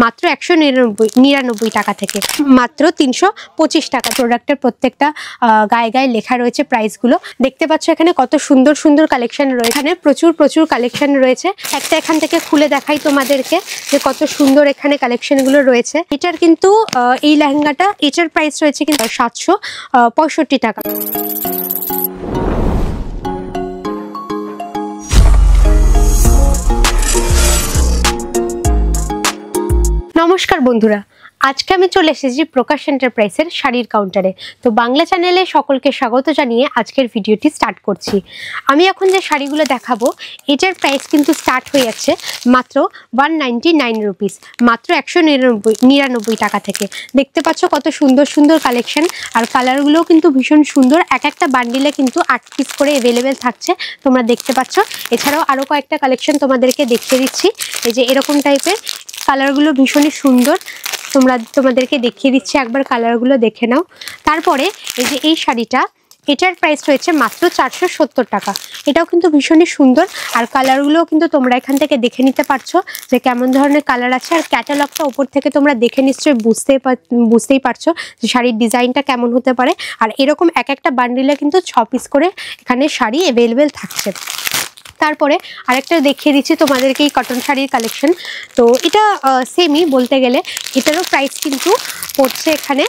মাত্র 199 টাকা থেকে মাত্র 325 টাকা। প্রোডাক্টের প্রত্যেকটা গায়ে গায়ে লেখা রয়েছে প্রাইসগুলো। দেখতে পাচ্ছ এখানে কত সুন্দর সুন্দর কালেকশন রয়েছে। এখানে প্রচুর কালেকশন রয়েছে। একটা এখান থেকে খুলে দেখাই তোমাদেরকে যে কত সুন্দর এখানে কালেকশনগুলো রয়েছে। এটার কিন্তু এই লেহেঙ্গাটা এটার প্রাইস রয়েছে কিন্তু 765 টাকা। নমস্কার বন্ধুরা, আজকে আমি চলে এসেছি প্রকাশ এন্টারপ্রাইজের শাড়ির কাউন্টারে। তো বাংলা চ্যানেলে সকলকে স্বাগত জানিয়ে আজকের ভিডিওটি স্টার্ট করছি। আমি এখন যে শাড়িগুলো দেখাবো এটার প্রাইস কিন্তু স্টার্ট হয়ে যাচ্ছে মাত্র 199 রুপিস, মাত্র 199 টাকা থেকে। দেখতে পাচ্ছ কত সুন্দর সুন্দর কালেকশন, আর কালারগুলোও কিন্তু ভীষণ সুন্দর। এক একটা বান্ডিলে কিন্তু 8 পিস করে অ্যাভেলেবেল থাকছে, তোমরা দেখতে পাচ্ছ। এছাড়াও আরও কয়েকটা কালেকশন তোমাদেরকে দেখিয়ে দিচ্ছি। এই যে এরকম টাইপের কালারগুলো ভীষণই সুন্দর, তোমাদেরকে দেখিয়ে দিচ্ছি, একবার কালারগুলো দেখে নাও। তারপরে এই যে এই শাড়িটা, এটার প্রাইস রয়েছে মাত্র 470 টাকা। এটাও কিন্তু ভীষণই সুন্দর, আর কালারগুলোও কিন্তু তোমরা এখান থেকে দেখে নিতে পারছো যে কেমন ধরনের কালার আছে। আর ক্যাটালগটা ওপর থেকে তোমরা দেখে নিশ্চয়ই বুঝতেই পারছো যে শাড়ির ডিজাইনটা কেমন হতে পারে। আর এরকম এক একটা বান্ডিলে কিন্তু 6 পিস করে এখানে শাড়ি অ্যাভেলেবেল থাকছে। তারপরে আরেকটা দেখিয়ে দিচ্ছি তোমাদেরকে, এই কটন শাড়ির কালেকশন। তো এটা সেমই বলতে গেলে, এটারও প্রাইস কিন্তু পড়ছে এখানে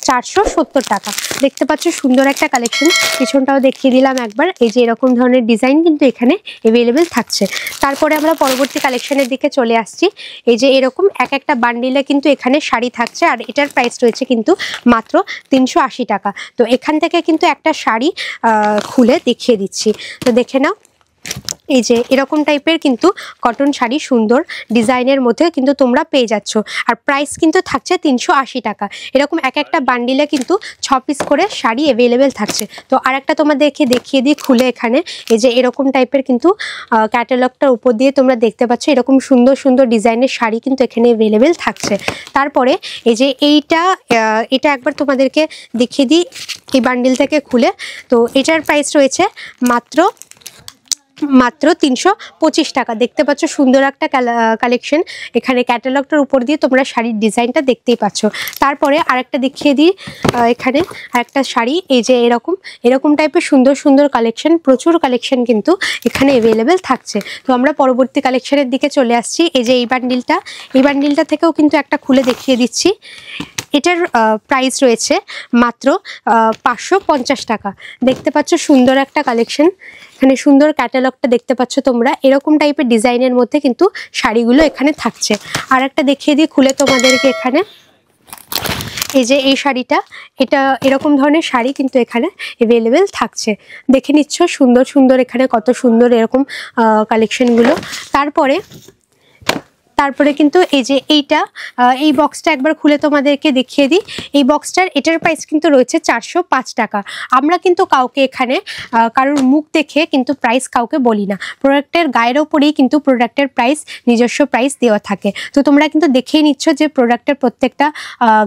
470 টাকা। দেখতে পাচ্ছ সুন্দর একটা কালেকশন, পিছনটাও দেখিয়ে দিলাম একবার। এই যে এরকম ধরনের ডিজাইন কিন্তু এখানে অ্যাভেলেবেল থাকছে। তারপরে আমরা পরবর্তী কালেকশনের দিকে চলে আসছি। এই যে এরকম এক একটা বান্ডিলে কিন্তু এখানে শাড়ি থাকছে, আর এটার প্রাইস রয়েছে কিন্তু মাত্র 380 টাকা। তো এখান থেকে কিন্তু একটা শাড়ি খুলে দেখিয়ে দিচ্ছি, তো দেখে নাও। এই যে এরকম টাইপের কিন্তু কটন শাড়ি সুন্দর ডিজাইনের মধ্যে কিন্তু তোমরা পেয়ে যাচ্ছ, আর প্রাইস কিন্তু থাকছে 380 টাকা। এরকম এক একটা বান্ডিলে কিন্তু 6 পিস করে শাড়ি অ্যাভেলেবেল থাকছে। তো আর একটা তোমাদেরকে দেখিয়ে দিই খুলে। এখানে এই যে এরকম টাইপের কিন্তু ক্যাটালগটার উপর দিয়ে তোমরা দেখতে পাচ্ছ এরকম সুন্দর সুন্দর ডিজাইনের শাড়ি কিন্তু এখানে অ্যাভেলেবেল থাকছে। তারপরে এই যে এটা একবার তোমাদেরকে দেখিয়ে দিই এই বান্ডিল থেকে খুলে। তো এটার প্রাইস রয়েছে মাত্র 325 টাকা। দেখতে পাচ্ছ সুন্দর একটা কালেকশন, এখানে ক্যাটালগটার উপর দিয়ে তোমরা শাড়ির ডিজাইনটা দেখতেই পাচ্ছ। তারপরে আরেকটা দেখিয়ে দিই, এখানে আরেকটা শাড়ি। এই যে এরকম টাইপের সুন্দর সুন্দর কালেকশন, প্রচুর কালেকশন কিন্তু এখানে অ্যাভেলেবেল থাকছে। তো আমরা পরবর্তী কালেকশনের দিকে চলে আসছি। এই যে এই বান্ডিলটা থেকেও কিন্তু একটা খুলে দেখিয়ে দিচ্ছি। এটার প্রাইস রয়েছে মাত্র 550 টাকা। দেখতে পাচ্ছ সুন্দর একটা কালেকশন, এখানে সুন্দর ক্যাটালগটা দেখতে পাচ্ছ তোমরা। এরকম টাইপের ডিজাইনের মধ্যে কিন্তু শাড়িগুলো এখানে থাকছে। আর একটা দেখিয়ে দিই খুলে তোমাদেরকে। এখানে এই যে এই শাড়িটা, এটা এরকম ধরনের শাড়ি কিন্তু এখানে অ্যাভেলেবেল থাকছে। দেখে নিচ্ছ সুন্দর সুন্দর এখানে কত সুন্দর এরকম কালেকশনগুলো। তারপরে কিন্তু এই যে এই বক্সটা একবার খুলে তোমাদেরকে দেখিয়ে দিই। এই বক্সটার এটার প্রাইস কিন্তু রয়েছে 405 টাকা। আমরা কিন্তু কাউকে এখানে কারোর মুখ দেখে কিন্তু প্রাইস কাউকে বলি না, প্রোডাক্টের গায়ের ওপরেই কিন্তু প্রোডাক্টের প্রাইস নিজস্ব প্রাইস দেওয়া থাকে। তো তোমরা কিন্তু দেখেই নিচ্ছ যে প্রোডাক্টের প্রত্যেকটা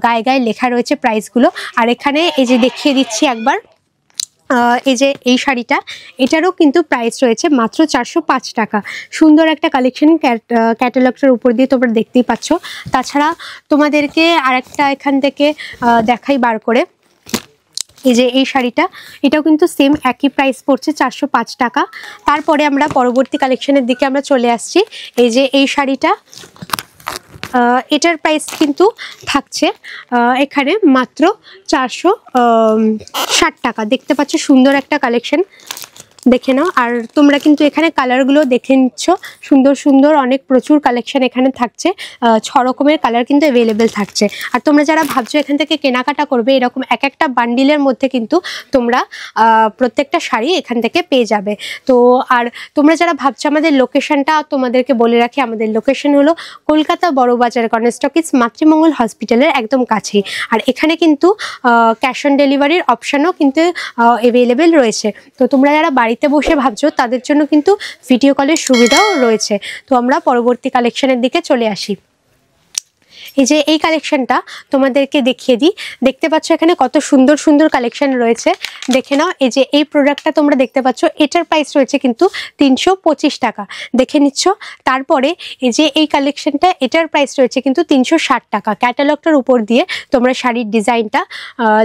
গায়ে গায়ে লেখা রয়েছে প্রাইসগুলো। আর এখানে এই যে দেখিয়ে দিচ্ছি একবার, এই যে এই শাড়িটা, এটারও কিন্তু প্রাইস রয়েছে মাত্র 405 টাকা। সুন্দর একটা কালেকশন, ক্যাটালগটার উপর দিয়ে তোমরা দেখতেই পাচ্ছ। তাছাড়া তোমাদেরকে আরেকটা এখান থেকে দেখাই বার করে। এই যে এই শাড়িটা, এটাও কিন্তু সেম একই প্রাইস পড়ছে 405 টাকা। তারপরে আমরা পরবর্তী কালেকশনের দিকে আমরা চলে আসছি। এই যে এই শাড়িটা, এটার প্রাইস কিন্তু থাকছে এখানে মাত্র 460 টাকা। দেখতে পাচ্ছ সুন্দর একটা কালেকশন, দেখে নাও। আর তোমরা কিন্তু এখানে কালারগুলো দেখে নিচ্ছ, সুন্দর সুন্দর অনেক প্রচুর কালেকশন এখানে থাকছে। 6 রকমের কালার কিন্তু অ্যাভেলেবেল থাকছে। আর তোমরা যারা ভাবছো এখান থেকে কেনাকাটা করবে, এরকম এক একটা বান্ডিলের মধ্যে কিন্তু তোমরা প্রত্যেকটা শাড়ি এখান থেকে পেয়ে যাবে। তো আর তোমরা যারা ভাবছো, আমাদের লোকেশনটা তোমাদেরকে বলে রাখি। আমাদের লোকেশন হলো কলকাতা বড়বাজার গণেশ টকিজ মাতৃমঙ্গল হসপিটালের একদম কাছেই। আর এখানে কিন্তু ক্যাশ অন ডেলিভারির অপশানও কিন্তু অ্যাভেলেবেল রয়েছে। তো তোমরা যারা বাড়িতে বসে ভাবছো তাদের জন্য কিন্তু ভিডিও কলের সুবিধাও রয়েছে। তো আমরা পরবর্তী কালেকশনের দিকে চলে আসি। এই যে এই কালেকশনটা তোমাদেরকে দেখিয়ে দিই। দেখতে পাচ্ছ এখানে কত সুন্দর সুন্দর কালেকশন রয়েছে, দেখে নাও। এই যে এই প্রোডাক্টটা তোমরা দেখতে পাচ্ছ, এটার প্রাইস রয়েছে কিন্তু 325 টাকা, দেখে নিচ্ছ। তারপরে এই যে এই কালেকশনটা, এটার প্রাইস রয়েছে কিন্তু 360 টাকা। ক্যাটালগটার উপর দিয়ে তোমরা শাড়ির ডিজাইনটা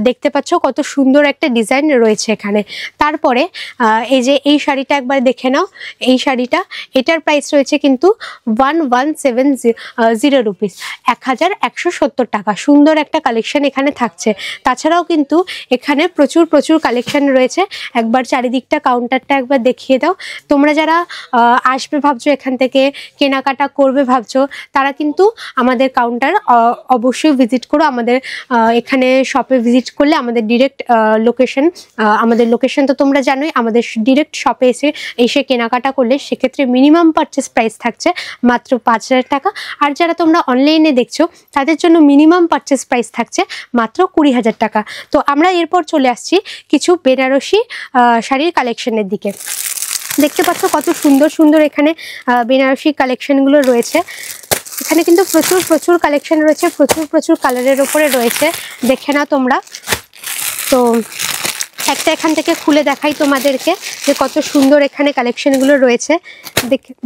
দেখতে পাচ্ছ, কত সুন্দর একটা ডিজাইন রয়েছে এখানে। তারপরে এই যে এই শাড়িটা একবার দেখে নাও। এই শাড়িটা, এটার প্রাইস রয়েছে কিন্তু 1170 রুপিস, 1170 টাকা। সুন্দর একটা কালেকশন এখানে থাকছে। তাছাড়াও কিন্তু এখানে প্রচুর প্রচুর কালেকশন রয়েছে। একবার চারিদিকটা কাউন্টারটা একবার দেখিয়ে দাও। তোমরা যারা আসবে ভাবছো, এখান থেকে কেনাকাটা করবে ভাবছো, তারা কিন্তু আমাদের কাউন্টার অবশ্যই ভিজিট করো। আমাদের এখানে শপে ভিজিট করলে আমাদের ডিরেক্ট লোকেশন, আমাদের লোকেশন তো তোমরা জানোই। আমাদের ডিরেক্ট শপে এসে কেনাকাটা করলে সেক্ষেত্রে মিনিমাম পারচেস প্রাইস থাকছে মাত্র 5000 টাকা। আর যারা তোমরা অনলাইনে দেখছো, তাদের জন্য মিনিমাম পারচেস প্রাইস থাকছে মাত্র 20,000 টাকা। তো আমরা এরপর চলে আসছি কিছু বেনারসি শাড়ির কালেকশনের দিকে। দেখতে পাচ্ছ কত সুন্দর সুন্দর এখানে বেনারসি কালেকশনগুলো রয়েছে। এখানে কিন্তু প্রচুর প্রচুর কালেকশন রয়েছে, প্রচুর প্রচুর কালারের ওপরে রয়েছে, দেখে না তোমরা। তো একটা এখান থেকে খুলে দেখাই তোমাদেরকে যে কত সুন্দর এখানে কালেকশনগুলো রয়েছে।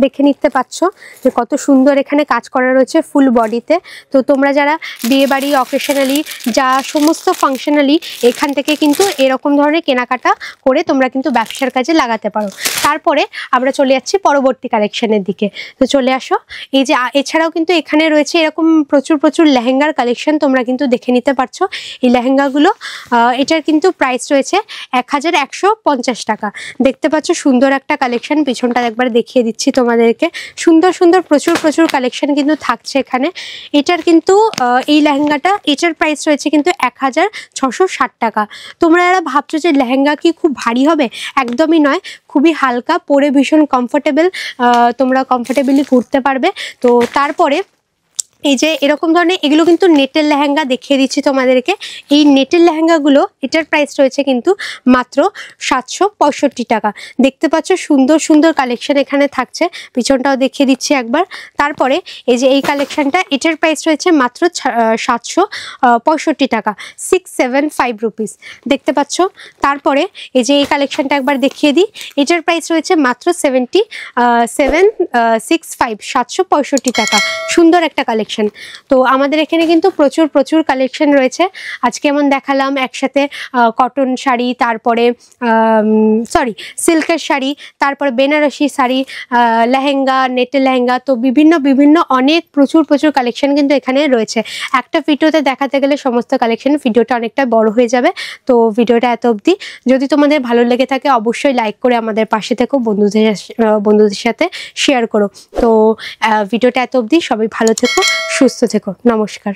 দেখে নিতে পাচ্ছ যে কত সুন্দর এখানে কাজ করা রয়েছে ফুল বডিতে। তো তোমরা যারা বিয়েবাড়ি, অকেশনালি, যা সমস্ত ফাংশনালি, এখান থেকে কিন্তু এরকম ধরনের কেনাকাটা করে তোমরা কিন্তু ব্যবসার কাজে লাগাতে পারো। তারপরে আমরা চলে যাচ্ছি পরবর্তী কালেকশনের দিকে। তো চলে আসো। এই যে এছাড়াও কিন্তু এখানে রয়েছে এরকম প্রচুর প্রচুর লেহেঙ্গার কালেকশন, তোমরা কিন্তু দেখে নিতে পারছো। এই লেহেঙ্গাগুলো, এটার কিন্তু প্রাইস রয়েছে 1150 টাকা। দেখতে পাচ্ছ সুন্দর একটা কালেকশন। পিছনটা একবার দেখিয়ে দিচ্ছি তোমাদেরকে। সুন্দর সুন্দর প্রচুর প্রচুর কালেকশন কিন্তু থাকছে এখানে। এটার কিন্তু এই লেহেঙ্গাটা, এটার প্রাইস রয়েছে কিন্তু 1660 টাকা। তোমরা যারা ভাবছো যে লেহেঙ্গা কি খুব ভারী হবে, একদমই নয়, খুবই হালকা, পরে ভীষণ কমফোর্টেবল, তোমরা কমফোর্টেবলি ঘুরতে পারবে। তো তারপরে এই যে এরকম ধরনের, এগুলো কিন্তু নেটের লেহেঙ্গা দেখিয়ে দিচ্ছি তোমাদেরকে। এই নেটের লেহেঙ্গাগুলো, এটার প্রাইস রয়েছে কিন্তু মাত্র 765 টাকা। দেখতে পাচ্ছ সুন্দর সুন্দর কালেকশন এখানে থাকছে। পিছনটাও দেখিয়ে দিচ্ছি একবার। তারপরে এই যে এই কালেকশনটা, এটার প্রাইস রয়েছে মাত্র 765 টাকা, 675 রুপিস। দেখতে পাচ্ছ। তারপরে এই যে এই কালেকশনটা একবার দেখিয়ে দিই। এটার প্রাইস রয়েছে মাত্র 765, 765 টাকা। সুন্দর একটা কালেকশন। তো আমাদের এখানে কিন্তু প্রচুর প্রচুর কালেকশন রয়েছে। আজকে এমন দেখালাম একসাথে কটন শাড়ি, তারপরে সিল্কের শাড়ি, তারপরে বেনারসি শাড়ি, লেহেঙ্গা, নেটের লেহেঙ্গা। তো বিভিন্ন বিভিন্ন অনেক প্রচুর প্রচুর কালেকশন কিন্তু এখানে রয়েছে। একটা ভিডিওতে দেখাতে গেলে সমস্ত কালেকশন, ভিডিওটা অনেকটা বড় হয়ে যাবে। তো ভিডিওটা এত অবধি। যদি তোমাদের ভালো লেগে থাকে অবশ্যই লাইক করে আমাদের পাশে থেকো, বন্ধুদের সাথে শেয়ার করো। তো ভিডিওটা এত অবধি। সবাই ভালো থেকো, সুস্থ থেকো। নমস্কার।